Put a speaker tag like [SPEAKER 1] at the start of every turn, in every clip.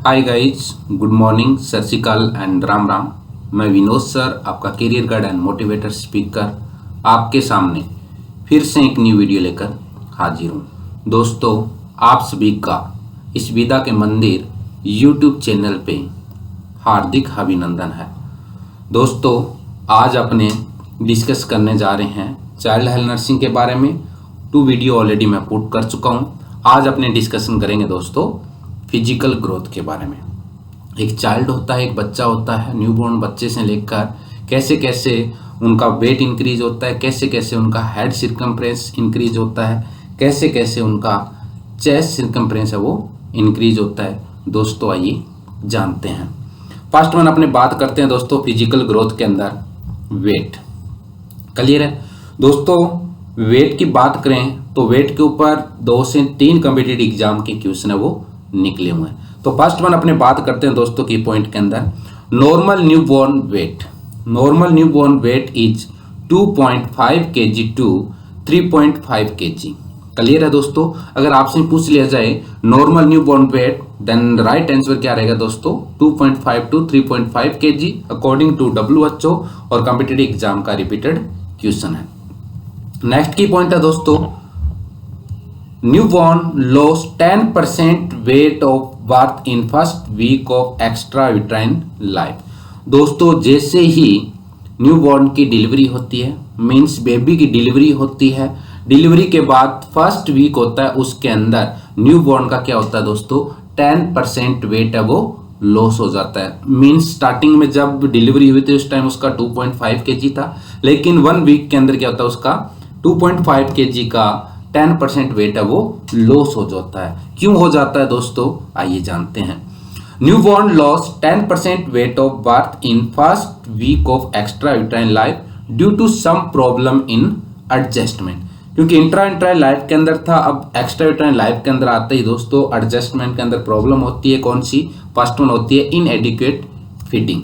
[SPEAKER 1] Hi guys, good morning, सत श्री अकाल and Ram Ram. मैं विनोद सर, आपका career guide and motivator speaker, आपके सामने फिर से एक न्यू वीडियो लेकर हाजिर हूँ। दोस्तों, आप सभी का इस विदा के मंदिर यूट्यूब चैनल पे हार्दिक अभिनंदन है। दोस्तों, आज अपने डिस्कस करने जा रहे हैं चाइल्ड हेल्थ नर्सिंग के बारे में। 2 वीडियो ऑलरेडी मैं पुट कर चुका हूँ। आज अपने डिस्कशन करेंगे दोस्तों फिजिकल ग्रोथ के बारे में। एक चाइल्ड होता है, एक बच्चा होता है, न्यूबॉर्न बच्चे से लेकर कैसे कैसे उनका वेट इंक्रीज होता है, कैसे कैसे उनका हेड सर्कम्फ्रेंस इंक्रीज होता है, कैसे कैसे उनका चेस्ट सर्कम्फ्रेंस है वो इंक्रीज होता है। दोस्तों, आइए जानते हैं। फर्स्ट वन अपने बात करते हैं दोस्तों फिजिकल ग्रोथ के अंदर वेट। क्लियर है दोस्तों? वेट की बात करें तो वेट के ऊपर 2 से 3 कॉम्पिटिटिव एग्जाम के क्वेश्चन है वो निकले हुए हैं। तो फर्स्ट वन अपने बात करते हैं दोस्तों की पॉइंट के अंदर normal newborn weight. Normal newborn weight is 2.5 kg to 3.5 kg। Clear है दोस्तों? अगर आपसे पूछ लिया जाए normal newborn weight, then right answer क्या रहेगा दोस्तों? 2.5 to 3.5 kg according to WHO और कॉम्पिटिटिव एग्जाम का रिपीटेड क्वेश्चन है। नेक्स्ट की पॉइंट है दोस्तों newborn loss 10% weight of birth in first week of extra uterine life. दोस्तों, जैसे ही न्यूबॉर्न की डिलीवरी होती है, मींस बेबी की डिलीवरी होती है, डिलीवरी के बाद फर्स्ट वीक होता है, उसके अंदर न्यूबॉर्न का क्या होता है दोस्तों? 10% वेट है वो लॉस हो जाता है। मींस स्टार्टिंग में जब डिलीवरी हुई थी उस टाइम उसका 2.5 kg था, लेकिन 1 वीक के अंदर क्या होता है उसका 2.5 kg का 10% वेट है वो लॉस हो जाता है। क्यों हो जाता है दोस्तों? आइए जानते हैं। Newborn loss 10% weight of birth in first week of extra uterine life due to some problem in adjustment. क्योंकि इंट्रा लाइफ के अंदर था, अब एक्स्ट्रा यूट्राइन लाइफ के अंदर आते ही दोस्तों एडजस्टमेंट के अंदर प्रॉब्लम होती है। कौन सी? फर्स्ट वन होती है इनएडिक्वेट फीडिंग।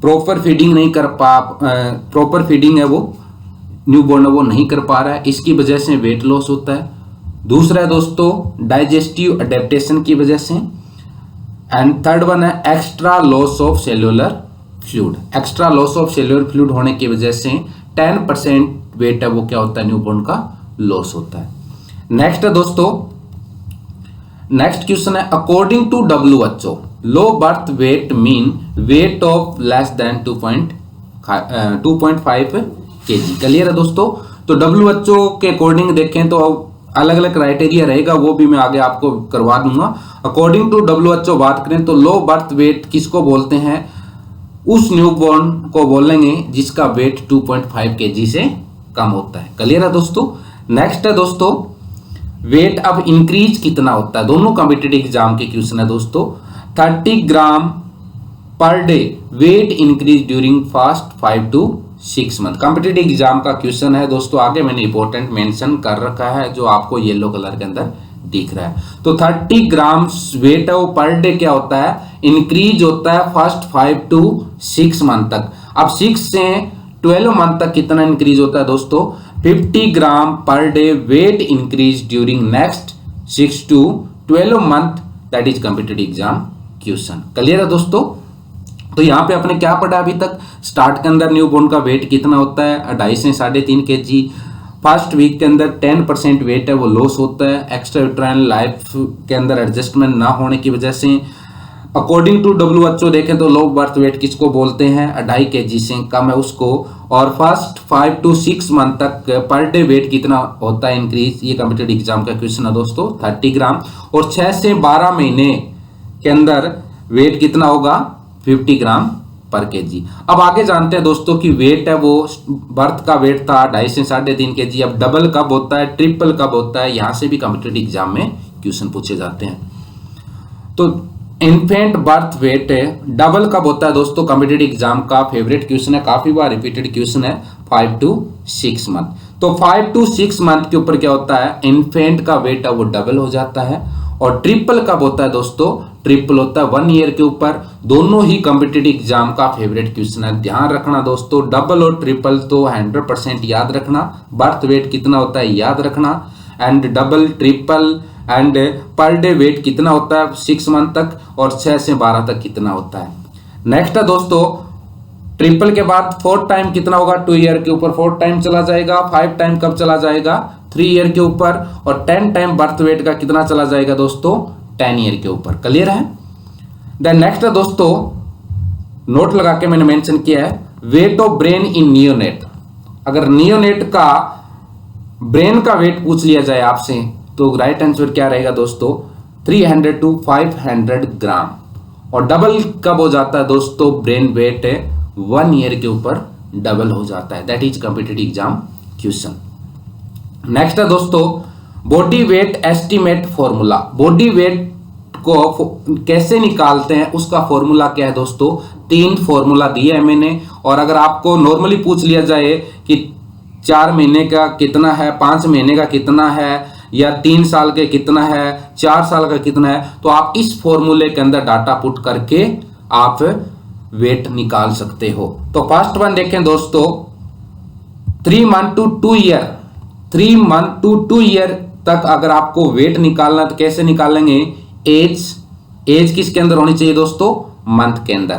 [SPEAKER 1] प्रॉपर फीडिंग नहीं कर प्रॉपर फीडिंग है वो न्यूबॉर्न वो नहीं कर पा रहा है, इसकी वजह से वेट लॉस होता है। दूसरा है दोस्तों डाइजेस्टिव अडेप्टेशन की वजह से। एंड थर्ड वन है extra loss of cellular fluid. Extra loss of cellular fluid होने की वजह से 10% वेट है वो क्या होता है? न्यूबॉर्न का लॉस होता है। नेक्स्ट है दोस्तों, नेक्स्ट क्वेश्चन है according to WHO low birth weight mean weight of less than 2.5 kg। Clear है दोस्तों? तो WHO के अकॉर्डिंग देखें तो अलग अलग क्राइटेरिया रहेगा, वो भी मैं आगे आपको करवा दूंगा। अकॉर्डिंग टू WHO बात करें तो लो बर्थ वेट किसको बोलते हैं? उस न्यूबॉर्न को बोलेंगे जिसका वेट 2.5 kg से कम होता है। क्लियर है दोस्तों? नेक्स्ट है दोस्तों वेट अब इंक्रीज कितना होता है? दोनों कॉम्पिटिटिव एग्जाम के क्वेश्चन है दोस्तों। 30 gram per day weight increase during first 5 to 6 month. Competitive exam का क्वेश्चन है दोस्तों, आगे मैंने इंपॉर्टेंट मेंशन कर रखा है जो आपको येलो कलर के अंदर दिख रहा है। तो 30 ग्राम वेट है वो पर डे क्या होता है? इंक्रीज होता है फर्स्ट 5 to 6 मंथ तक। अब 6 से 12 मंथ तक कितना इंक्रीज होता है दोस्तों? 50 gram per day weight increase during next 6 to 12 month. That is competitive exam question. Clear है दोस्तों? तो यहाँ पे आपने क्या पढ़ा अभी तक? स्टार्ट के अंदर न्यूबॉर्न का वेट कितना होता है? 2.5 से 3.5 kg। फर्स्ट वीक के अंदर 10% वेट है वो लॉस होता है एक्स्ट्रा यूट्राइन लाइफ के अंदर एडजस्टमेंट ना होने की वजह से। अकॉर्डिंग टू WHO देखें तो लो बर्थ वेट किसको बोलते हैं? 2.5 kg से कम है उसको। और फर्स्ट 5 to 6 मंथ तक पर डे वेट कितना होता है इंक्रीज? ये कॉम्पिटिटिव एग्जाम का क्वेश्चन है दोस्तों, 30 ग्राम। और 6 से 12 महीने के अंदर वेट कितना होगा? 50 ग्राम पर kg। अब आगे जानते हैं दोस्तों कि वेट है वो बर्थ का वेट था 2.5 से 3.5 kg। अब डबल कब होता है, ट्रिपल कब होता है? यहां से भी कॉम्पिटिटिव एग्जाम में क्वेश्चन पूछे जाते हैं। तो इन्फेंट बर्थ वेट डबल कब होता है दोस्तों? कॉम्पिटिटिव एग्जाम का फेवरेट क्वेश्चन है, काफी बार रिपीटेड क्वेश्चन है, 5 to 6 मंथ। तो 5 to 6 मंथ के ऊपर क्या होता है? इन्फेंट का वेट है वो डबल हो जाता है। और ट्रिपल कब होता है दोस्तों? ट्रिपल होता है 1 ईयर के ऊपर। दोनों ही कॉम्पिटिटिव एग्जाम का फेवरेट क्वेश्चन है, ध्यान रखना दोस्तों। डबल और ट्रिपल तो 100% याद रखना। बर्थ वेट कितना होता है याद रखना। And double triple and per day weight कितना होता है 6 मंथ तक, और 6 से 12 तक कितना होता है। नेक्स्ट है दोस्तों, ट्रिपल के बाद 4 टाइम कितना होगा, 2 ईयर के ऊपर 4 टाइम चला जाएगा, 5 टाइम कब चला जाएगा, 3 ईयर के ऊपर, और 10 टाइम बर्थ वेट का कितना चला जाएगा दोस्तों, 10 ईयर के ऊपर। क्लियर है। देन नेक्स्ट है दोस्तों, नोट लगा के मैंने मेंशन किया है, weight of brain in neonate. अगर नियोनेट का ब्रेन का वेट पूछ लिया जाए आपसे तो राइट आंसर क्या रहेगा दोस्तों, 300 to 500 ग्राम। और डबल कब हो जाता है दोस्तों, ब्रेन वेट 1 ईयर के ऊपर डबल हो जाता है। That is competitive exam question. Next है दोस्तों, body weight estimate formula. Body weight को कैसे निकालते हैं उसका फॉर्मूला क्या है दोस्तों, 3 फॉर्मूला दिया है मैंने। और अगर आपको नॉर्मली पूछ लिया जाए कि 4 महीने का कितना है, 5 महीने का कितना है, या 3 साल के कितना है, 4 साल का कितना है, तो आप इस फॉर्मूले के अंदर डाटा पुट करके आप वेट निकाल सकते हो। तो फर्स्ट वन देखें दोस्तों, 3 month to 2 year, 3 month to 2 year तक अगर आपको वेट निकालना तो कैसे निकालेंगे, एज किसके अंदर होनी चाहिए दोस्तों, मंथ के अंदर।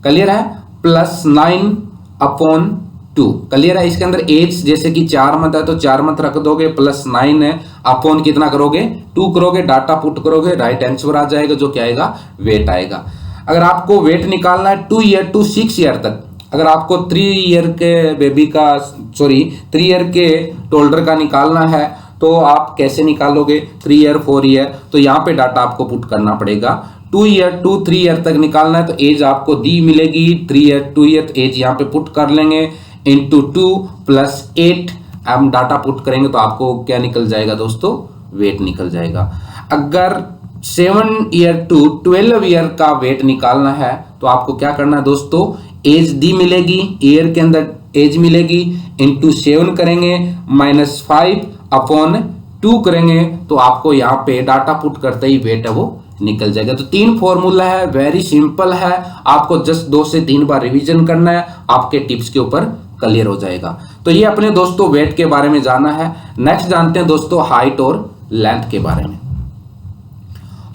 [SPEAKER 1] क्लियर है, +9/2। क्लियर है। इसके अंदर एज जैसे कि 4 मंथ है तो 4 मंथ रख दोगे, +9 है, अपॉन कितना करोगे, 2 करोगे, डाटा पुट करोगे, राइट आंसर आ जाएगा, जो क्या आएगा, वेट आएगा। अगर आपको वेट निकालना है 2 ईयर टू 6 ईयर तक, अगर आपको 3 ईयर के बेबी का 3 ईयर के टोल्डर का निकालना है तो आप कैसे निकालोगे, 3 ईयर 4 ईयर, तो यहाँ पे डाटा आपको पुट करना पड़ेगा। 2 ईयर टू 3 ईयर तक निकालना है तो एज आपको दी मिलेगी, 3 ईयर 2 ईयर एज यहाँ पे पुट कर लेंगे, इंटू 2 + 8 हम डाटा पुट करेंगे तो आपको क्या निकल जाएगा दोस्तों, वेट निकल जाएगा। अगर 7 ईयर टू 12 ईयर का वेट निकालना है तो आपको क्या करना है दोस्तों, एज दी मिलेगी, ईयर के अंदर एज मिलेगी, इंटू 7 करेंगे, -5/2 करेंगे, तो आपको यहाँ पे डाटा पुट करते ही वेट है वो निकल जाएगा। तो 3 फॉर्मूला है, वेरी सिंपल है, आपको जस्ट 2 से 3 बार रिवीजन करना है, आपके टिप्स के ऊपर क्लियर हो जाएगा। तो ये अपने दोस्तों वेट के बारे में जाना है। नेक्स्ट जानते हैं दोस्तों हाइट और लेंथ के बारे में।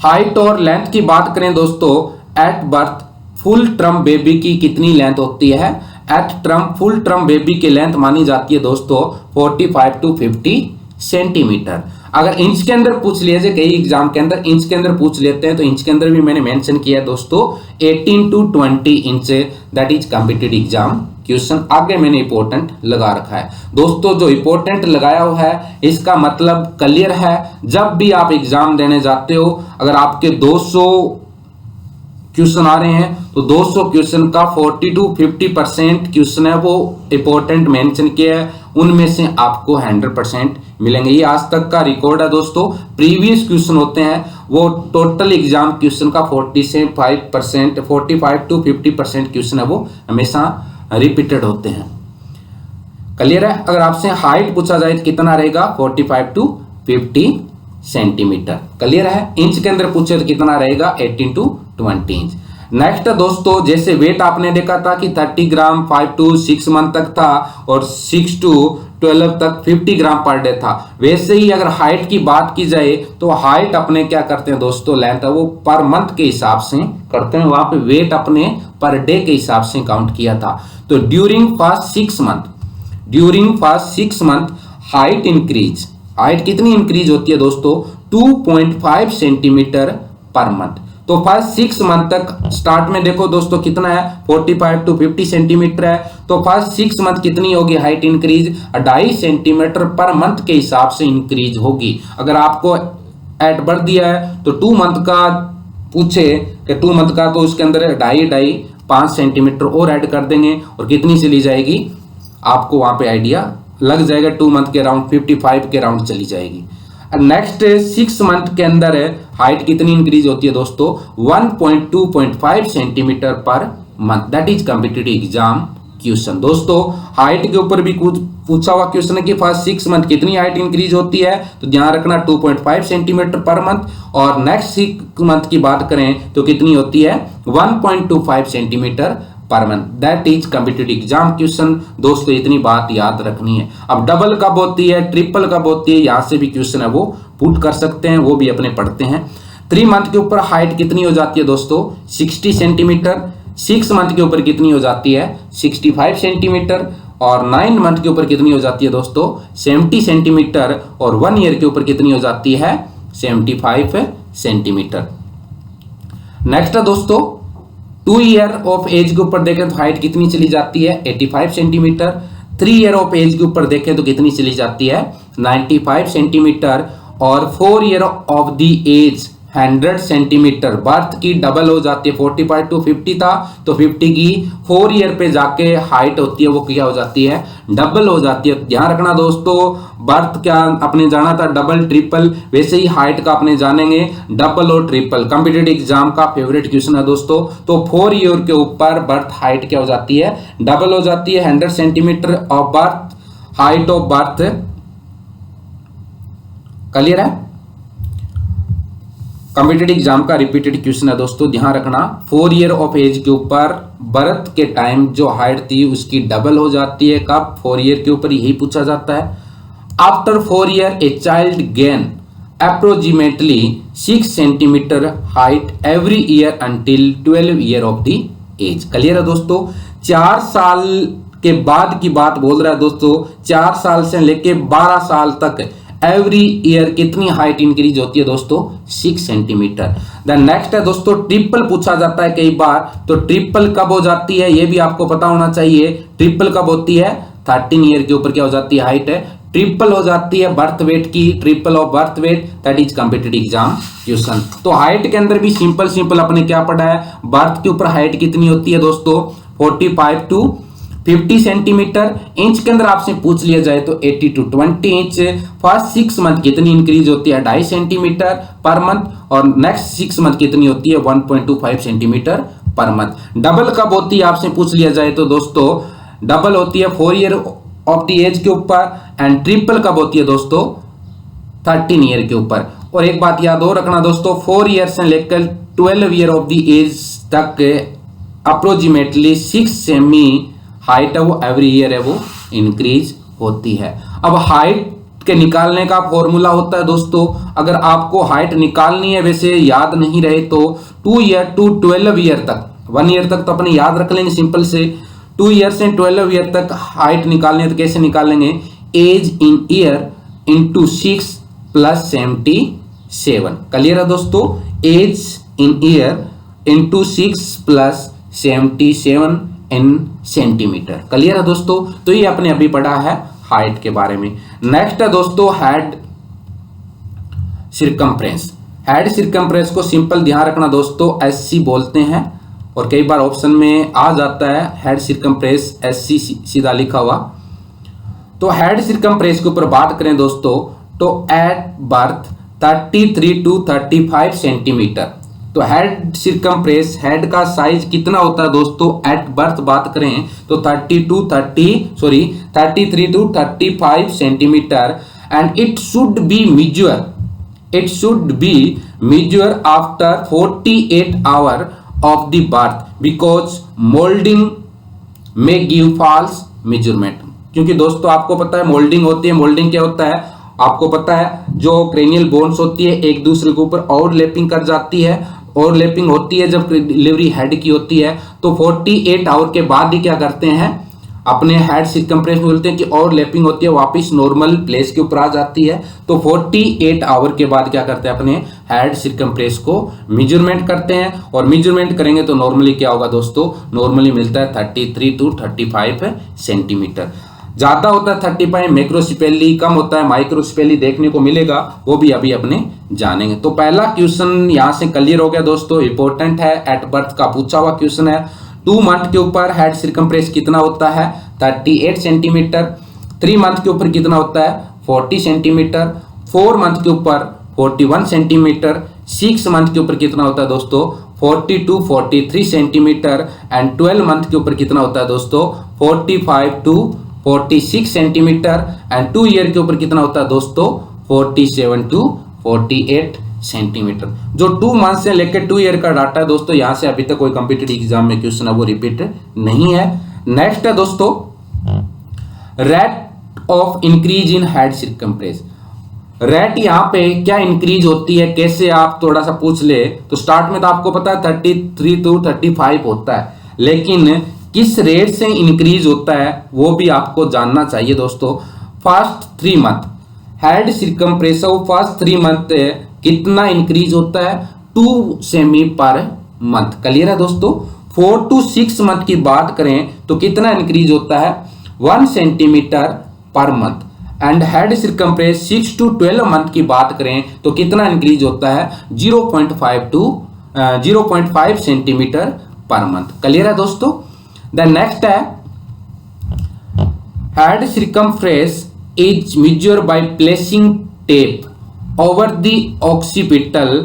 [SPEAKER 1] हाइट और लेंथ की बात करें दोस्तों, at birth full term baby की कितनी लेंथ होती है, at term full term baby की लेंथ मानी जाती है दोस्तों 45 to 50 सेंटीमीटर। अगर इंच के अंदर पूछ लिया जाए, कई एग्जाम के अंदर इंच के अंदर पूछ लेते हैं, तो इंच के अंदर भी मैंने मेंशन किया है दोस्तों 18 to 20 inch, that is competitive exam question. आगे मैंने इंपॉर्टेंट लगा रखा है दोस्तों, जो इंपॉर्टेंट लगाया हुआ है इसका मतलब क्लियर है। जब भी आप एग्जाम देने जाते हो, अगर आपके 200 क्वेश्चन आ रहे हैं तो 200 क्वेश्चन का 40 to 50% क्वेश्चन है वो इंपॉर्टेंट मेंशन किया है, उनमें से आपको 100% मिलेंगे। ये आज तक का रिकॉर्ड है दोस्तों। प्रीवियस क्वेश्चन होते हैं वो टोटल एग्जाम क्वेश्चन का 45 to 50% क्वेश्चन है वो हमेशा रिपीटेड होते हैं। क्लियर है। अगर आपसे हाइट पूछा जाए तो कितना रहेगा, 45 to 50 सेंटीमीटर। क्लियर है। इंच के अंदर पूछे तो कितना रहेगा, 18 to 20 इंच। नेक्स्ट दोस्तों, जैसे वेट आपने देखा था कि 30 ग्राम 5 to 6 मंथ तक था और 6 to 12 तक 50 ग्राम पर डे था, वैसे ही अगर हाइट की बात की जाए तो हाइट अपने क्या करते हैं दोस्तों, लेंथ है वो पर मंथ के हिसाब से करते हैं, वहां पे वेट अपने पर डे के हिसाब से काउंट किया था। तो during first 6 month height increase, height कितनी इंक्रीज होती है दोस्तों, 2.5 सेंटीमीटर पर मंथ। तो फर्स्ट 6 मंथ तक स्टार्ट में देखो दोस्तों कितना है, 45 to 50 सेंटीमीटर है, तो फर्स्ट 6 मंथ कितनी होगी height increase, 2.5 centimetre per month के हिसाब से इंक्रीज होगी। अगर आपको एट बर्थ दिया है तो 2 मंथ का पूछे कि 2 मंथ का, तो उसके अंदर 2.5 सेंटीमीटर और ऐड कर देंगे और कितनी चली जाएगी, आपको वहां पे आइडिया लग जाएगा, 2 मंथ के अराउंड 55 के अराउंड चली जाएगी। नेक्स्ट 6 मंथ के अंदर हाइट कितनी इंक्रीज होती है दोस्तों, 1.2.5 centimetre per month, that is competitive exam question. दोस्तों हाइट के ऊपर भी कुछ पूछा हुआ क्वेश्चन है कि फर्स्ट 6 मंथ कितनी हाइट इंक्रीज होती है, तो ध्यान रखना 2.5 सेंटीमीटर पर मंथ, और नेक्स्ट 6 मंथ की बात करें तो कितनी होती है, 1.25 centimetre per month, that is competitive exam question. दोस्तों इतनी बात याद रखनी है। अब डबल कब होती है, ट्रिपल कब होती है, यहां से भी क्वेश्चन है वो पुट कर सकते हैं, वो भी अपने पढ़ते हैं। 3 मंथ के ऊपर हाइट कितनी हो जाती है दोस्तों, 60 सेंटीमीटर। 6 मंथ के ऊपर कितनी हो जाती है, 65 सेंटीमीटर। और 9 मंथ के ऊपर कितनी हो जाती है दोस्तों, 70 सेंटीमीटर। और 1 ईयर के ऊपर कितनी हो जाती है, 75 सेंटीमीटर। नेक्स्ट है दोस्तों 2 ईयर ऑफ एज के ऊपर देखें तो हाइट कितनी चली जाती है, 85 सेंटीमीटर। 3 ईयर ऑफ एज के ऊपर देखें तो कितनी चली जाती है, 95 सेंटीमीटर। और 4 year of the age 100 centimetre, birth की डबल हो जाती है। 45 to 50 था तो 50 की 4 ईयर पे जाके हाइट होती है वो क्या हो जाती है, डबल हो जाती है। ध्यान रखना दोस्तों, बर्थ क्या अपने जाना था डबल ट्रिपल, वैसे ही हाइट का अपने जानेंगे डबल और ट्रिपल। कॉम्पिटिटिव एग्जाम का फेवरेट क्वेश्चन है दोस्तों। तो 4 ईयर के ऊपर बर्थ हाइट क्या हो जाती है, डबल हो जाती है। 100 centimetre of birth, height of birth. Clear है। कॉम्पिटिटिव एग्जाम का रिपीटेड क्वेश्चन है दोस्तों, ध्यान रखना। 4 ईयर ऑफ एज के ऊपर बर्थ के टाइम जो हाइट थी उसकी डबल हो जाती है। कब, 4 ईयर के ऊपर यही पूछा जाता है। After 4 year a child gain approximately 6 centimetre height every year until 12 year of the age. Clear है दोस्तों। 4 साल के बाद की बात बोल रहा है दोस्तों, 4 साल से लेके 12 साल तक एवरी ईयर कितनी हाइट इंक्रीज होती है दोस्तों, 6 सेंटीमीटर। देन नेक्स्ट है दोस्तों ट्रिपल पूछा जाता है कई बार। तो ट्रिपल कब हो जाती है ये भी आपको पता होना चाहिए। ट्रिपल कब होती है, 13 ईयर के ऊपर क्या हो जाती है, हाइट है ट्रिपल हो जाती है बर्थ वेट की, triple of birth weight, that is competitive exam question. तो हाइट के अंदर भी सिंपल अपने क्या पढ़ा है, बर्थ के ऊपर हाइट कितनी होती है दोस्तों, 45 to 50 सेंटीमीटर। इंच के अंदर आपसे पूछ लिया जाए तो 80 to 20 इंच। फर्स्ट 6 मंथ कितनी इंक्रीज होती है, 2.5 सेंटीमीटर पर मंथ। और नेक्स्ट 6 मंथ कितनी होती है, 1.25 सेंटीमीटर पर मंथ। डबल कब होती है आपसे पूछ लिया जाए तो दोस्तों डबल होती है 4 ईयर ऑफ द एज के ऊपर। एंड ट्रिपल कब होती है दोस्तों, 13 ईयर के ऊपर। और एक बात याद हो रखना दोस्तों, 4 ईयर से लेकर 12 ईयर ऑफ द एज तक अप्रोक्सीमेटली 6 सेमी हाइट है वो एवरी ईयर है वो इंक्रीज होती है। अब हाइट के निकालने का फॉर्मूला होता है दोस्तों, अगर आपको हाइट निकालनी है वैसे याद नहीं रहे तो 2 ईयर टू 12 ईयर तक, 1 ईयर तक तो अपने याद रख लेंगे सिंपल से। 2 ईयर से 12 ईयर तक हाइट निकालनी है तो कैसे निकालेंगे, age in year into 6 plus 77। Clear है दोस्तों, age in year into 6 plus 77 in centimetre. Clear है दोस्तों। तो ये आपने अभी पढ़ा है हाइट के बारे में। नेक्स्ट है दोस्तों हेड सिरकमफ्रेंस। हेड सिरकमफ्रेंस को सिंपल ध्यान रखना दोस्तों, एससी बोलते हैं और कई बार ऑप्शन में आ जाता है हेड सिरकमफ्रेंस एससी सीधा लिखा हुआ। तो हेड सिरकमफ्रेंस के ऊपर बात करें दोस्तों तो एट बर्थ 33 to 35 सेंटीमीटर। तो हेड सिरकमफ्रेंस, हेड का साइज कितना होता है दोस्तों एट बर्थ बात करें तो 33 to 35 centimetre. And it should be measure after 48 hour of the birth because moulding में गिव फॉल्स मेजरमेंट। क्योंकि दोस्तों आपको पता है मोल्डिंग होती है। मोल्डिंग क्या होता है आपको पता है, जो क्रेनियल बोन्स होती है एक दूसरे के ऊपर ओवरलैपिंग कर जाती है। ओवरलैपिंग होती है जब डिलीवरी हेड की होती है तो 48 आवर के बाद ही क्या करते हैं, अपने हेड सिरकमफ्रेंस में बोलते हैं कि ओवरलैपिंग होती है, वापस नॉर्मल प्लेस के ऊपर आ जाती है। तो 48 आवर के बाद क्या करते हैं, अपने हेड सिरकमफ्रेंस को मेजरमेंट करते हैं। और मेजरमेंट करेंगे तो नॉर्मली क्या होगा दोस्तों, नॉर्मली मिलता है 33 to 35 सेंटीमीटर। ज्यादा होता है 35 मैक्रोसेफेली, कम होता है माइक्रोसेफेली देखने को मिलेगा, वो भी अभी अपने जानेंगे। तो पहला क्वेश्चन यहां से क्लियर हो गया दोस्तों, इंपॉर्टेंट है, एट बर्थ का पूछा हुआ क्वेश्चन है। 2 मंथ के ऊपर हेड सिरकमफ्रेंस कितना होता है, 38 सेंटीमीटर। 3 मंथ के ऊपर कितना होता है, 40 सेंटीमीटर। 4 मंथ के ऊपर 41 सेंटीमीटर। 6 मंथ के ऊपर कितना होता है दोस्तों, 40 to 43 सेंटीमीटर। एंड 12 मंथ के ऊपर कितना होता है दोस्तों, 45 to 46 सेंटीमीटर। एंड 2 ईयर के ऊपर कितना होता है दोस्तों, 47 to 48 सेंटीमीटर। जो 2 मंथ से लेकर 2 ईयर का डाटा है दोस्तों, यहाँ से अभी तक कोई कॉम्पिटिटिव एग्जाम में क्वेश्चन है वो रिपीट नहीं है। नेक्स्ट है दोस्तों rate of increase in head circumference. Rate यहाँ पे क्या इंक्रीज होती है, कैसे आप थोड़ा सा पूछ ले तो स्टार्ट में तो आपको पता है 33 to 35 होता है, लेकिन किस रेट से इंक्रीज होता है वो भी आपको जानना चाहिए दोस्तों। First 3 month head circumference first 3 month कितना इंक्रीज होता है 2 सेमी पर मंथ। क्लियर है दोस्तों। 4 to 6 मंथ की बात करें तो कितना इंक्रीज होता है 1 centimetre per month. And head circumference 6 to 12 month की बात करें तो कितना इंक्रीज होता है 0.5 सेंटीमीटर पर मंथ। क्लियर है दोस्तों। देन नेक्स्ट है head circumference is measured by placing tape over the occipital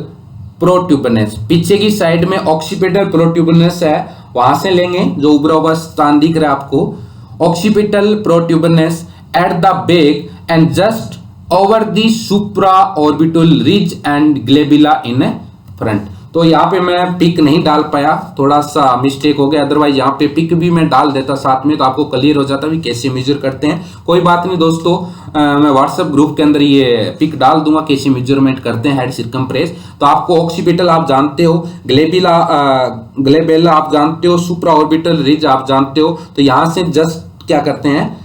[SPEAKER 1] protuberance. पीछे की साइड में ऑक्सीपिटल प्रोट्यूबरनेस है, वहां से लेंगे जो उभरा हुआ स्थान दिख रहा है आपको, occipital protuberance at the back and just over the supra orbital ridge and glabella in front. तो यहाँ पे मैं पिक नहीं डाल पाया, थोड़ा सा मिस्टेक हो गया, अदरवाइज यहाँ पे पिक भी मैं डाल देता साथ में तो आपको क्लियर हो जाता भी कैसे मेजर करते हैं। कोई बात नहीं दोस्तों, मैं व्हाट्सएप ग्रुप के अंदर ये पिक डाल दूंगा कैसे मेजरमेंट करते हैं हेड सर्कम्फ्रेंस। तो आपको ऑक्सीपिटल आप जानते हो, ग्लेबुला आप जानते हो, सुप्रा ऑर्बिटल रिज आप जानते हो। तो यहाँ से जस्ट क्या करते हैं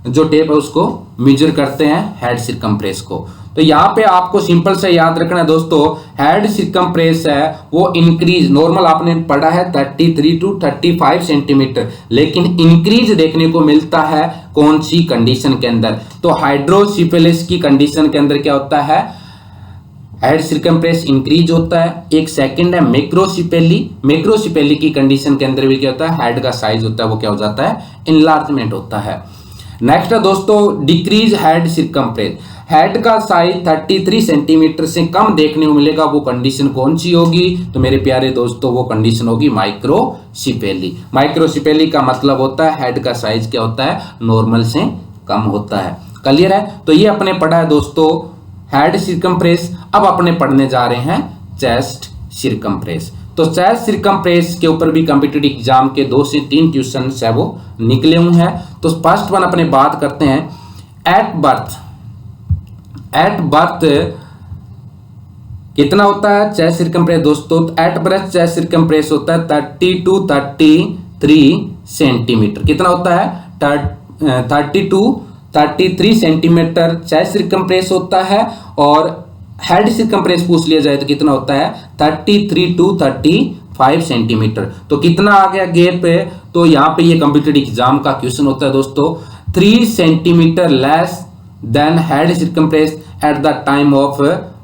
[SPEAKER 1] जो टेप है उसको मेजर करते हैं हेड सर्कम्फ्रेंस को। तो यहाँ पे आपको सिंपल से याद रखना है दोस्तों, हेड सर्कम्फ्रेंस है वो इंक्रीज नॉर्मल आपने पढ़ा है 33 to 35 सेंटीमीटर, लेकिन इंक्रीज देखने को मिलता है कौन सी कंडीशन के अंदर, तो हाइड्रोसिफिलिस की कंडीशन के अंदर क्या होता है हेड सर्कम्फ्रेंस इंक्रीज होता है। एक सेकंड है मैक्रोसिपेली की कंडीशन के अंदर भी क्या होता है हेड का साइज होता है वो क्या हो जाता है इनलार्जमेंट होता है। नेक्स्ट है दोस्तों डिक्रीज हेड सर्कम्फ्रेंस, हेड का साइज 33 सेंटीमीटर से कम देखने को मिलेगा, वो कंडीशन कौन सी होगी तो मेरे प्यारे दोस्तों वो कंडीशन होगी माइक्रोसिपेली। माइक्रोसिपेली का मतलब होता है हेड का साइज क्या होता है नॉर्मल से कम होता है। क्लियर है। तो ये अपने पढ़ा है दोस्तों हेड सर्कम्फ्रेंस। अब अपने पढ़ने जा रहे हैं चेस्ट सर्कम्फ्रेंस। तो चेस्ट सर्कम्फ्रेंस के ऊपर भी कॉम्पिटिटिव एग्जाम के 2 से 3 क्वेश्चन है वो निकले हुए हैं। तो फर्स्ट वन अपने बात करते हैं एट बर्थ कितना होता है चेस्ट सर्कम्फ्रेंस दोस्तों। एट बर्थ चेस्ट सर्कम्फ्रेंस होता है 30 to 33 सेंटीमीटर। कितना होता है 30 to 33 सेंटीमीटर चेस्ट सर्कम्फ्रेंस होता है, और हेड सर्कम्फ्रेंस पूछ लिया जाए तो कितना होता है 33 to 35 सेंटीमीटर। तो कितना आ गया गैप है, तो यहाँ पे ये कॉम्पिटिटिव एग्जाम का क्वेश्चन होता है दोस्तों 3 centimetre less than head circumference at the time of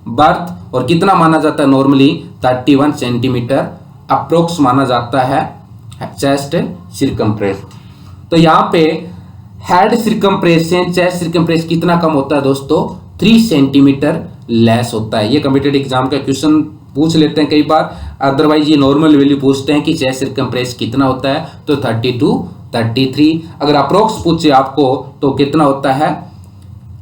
[SPEAKER 1] birth, और कितना माना जाता है नॉर्मली 31 सेंटीमीटर अप्रोक्स माना जाता है चेस्ट सर्कम्फ्रेंस। तो यहाँ पे हेड सर्कम्फ्रेंस से चेस्ट सर्कम्फ्रेंस कितना कम होता है दोस्तों 3 सेंटीमीटर लेस होता है। ये कॉम्पिटिटिव एग्जाम का क्वेश्चन पूछ लेते हैं कई बार, अदरवाइज ये नॉर्मल वैल्यू पूछते हैं कि चेस्ट सर्कम्फ्रेंस कितना होता है तो 30 to 33। अगर अप्रोक्स पूछे आपको तो कितना होता है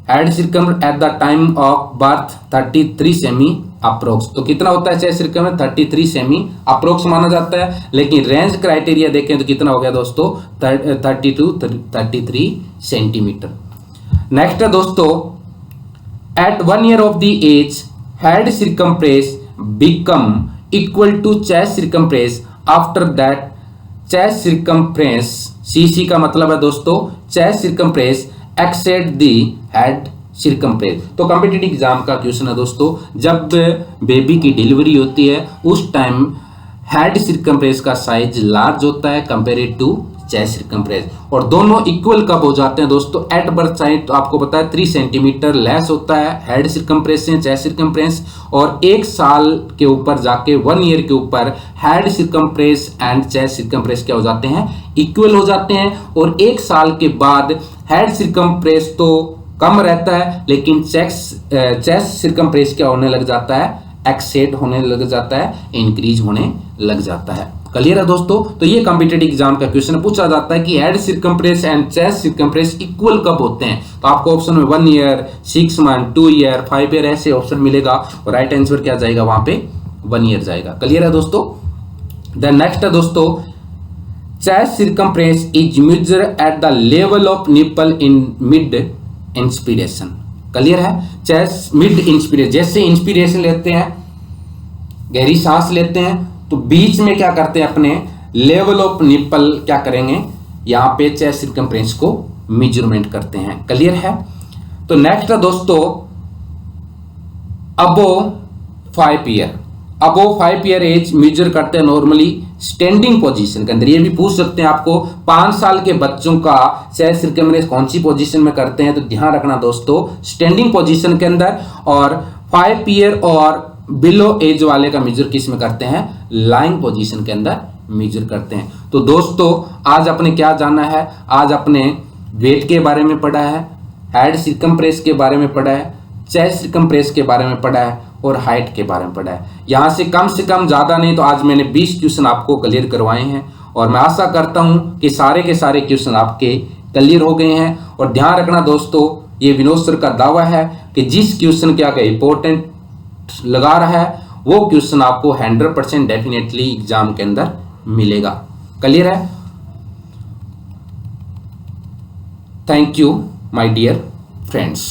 [SPEAKER 1] head circumference at the time of birth 33 semi approx. तो कितना होता है चेस्ट सर्कम्फ्रेंस 33 सेमी अप्रोक्स माना जाता है, लेकिन रेंज क्राइटेरिया देखें तो कितना हो गया दोस्तों 30 to 33 सेंटीमीटर। नेक्स्ट है दोस्तों eight 1 year of the age head circumference become equal to chest circumference, after that chest circumference CC का मतलब है दोस्तों chest circumference exceed the head circumference। तो कॉम्पिटिटिव एग्जाम का क्वेश्चन है दोस्तों जब बेबी की डिलीवरी होती है उस टाइम हेड सर्कम्फ्रेंस का साइज लार्ज होता है कंपेरेड टू चेस्ट सर्कम्फ्रेंस, और दोनों इक्वल कब हो जाते हैं दोस्तों एट बर्थ साइज। तो आपको पता है 3 सेंटीमीटर लेस होता है हेड सर्कम्फ्रेंस से चेस्ट सर्कम्फ्रेंस, और 1 साल के ऊपर जाके 1 ईयर के ऊपर head circumference and chest circumference क्या हो जाते हैं इक्वल हो जाते हैं, और 1 साल के बाद हेड सर्कम्फ्रेंस तो कम रहता है लेकिन चेस्ट सर्कम्फ्रेंस क्या होने लग जाता है एक्सेड होने लग जाता है इंक्रीज होने लग जाता है। क्लियर है दोस्तों। तो ये कॉम्पिटिटिव एग्जाम का क्वेश्चन पूछा जाता है कि head circumference and chest circumference equal कब होते हैं, तो आपको ऑप्शन में 1 ईयर, 6 मंथ, 2 ईयर, 5 ईयर ऐसे ऑप्शन मिलेगा और राइट आंसर क्या जाएगा वहां पे 1 ईयर जाएगा। क्लियर है दोस्तों। देन नेक्स्ट है दोस्तों, chest circumference is measured at the level of nipple in mid inspiration. Clear है, चेस्ट मिड इंस्पिरेशन, जैसे इंस्पिरेशन लेते हैं, गहरी सांस लेते हैं, तो बीच में क्या करते हैं, अपने लेवल ऑफ निपल क्या करेंगे, यहां पे चेस्ट सर्कमफ्रेंस को मेजरमेंट करते हैं। क्लियर है। तो नेक्स्ट है दोस्तों, above 5 year, above 5 year age measure करते हैं नॉर्मली स्टैंडिंग पोजीशन के अंदर। ये भी पूछ सकते हैं आपको, 5 साल के बच्चों का चेस्ट सर्कमफ्रेंस कौन सी पोजीशन में करते हैं, तो ध्यान रखना दोस्तों स्टैंडिंग पोजीशन के अंदर, और 5 ईयर और बिलो एज वाले का मेजर किस में करते हैं, लाइंग पोजीशन के अंदर मेजर करते हैं। तो दोस्तों आज अपने क्या जाना है, आज अपने वेट के बारे में पढ़ा है, हेड सर्कमफ्रेंस के बारे में पढ़ा है, चेस्ट सर्कमफ्रेंस के बारे में पढ़ा है और हाइट के बारे में पढ़ा है। यहां से कम ज़्यादा नहीं तो आज मैंने 20 क्वेश्चन आपको क्लियर करवाए हैं और मैं आशा करता हूं कि सारे के सारे क्वेश्चन आपके क्लियर हो गए हैं। और ध्यान रखना दोस्तों, ये विनोद सर का दावा है कि जिस क्वेश्चन के आगे इंपॉर्टेंट लगा रहा है वो क्वेश्चन आपको 100% डेफिनेटली एग्जाम के अंदर मिलेगा। क्लियर है। Thank you my dear friends.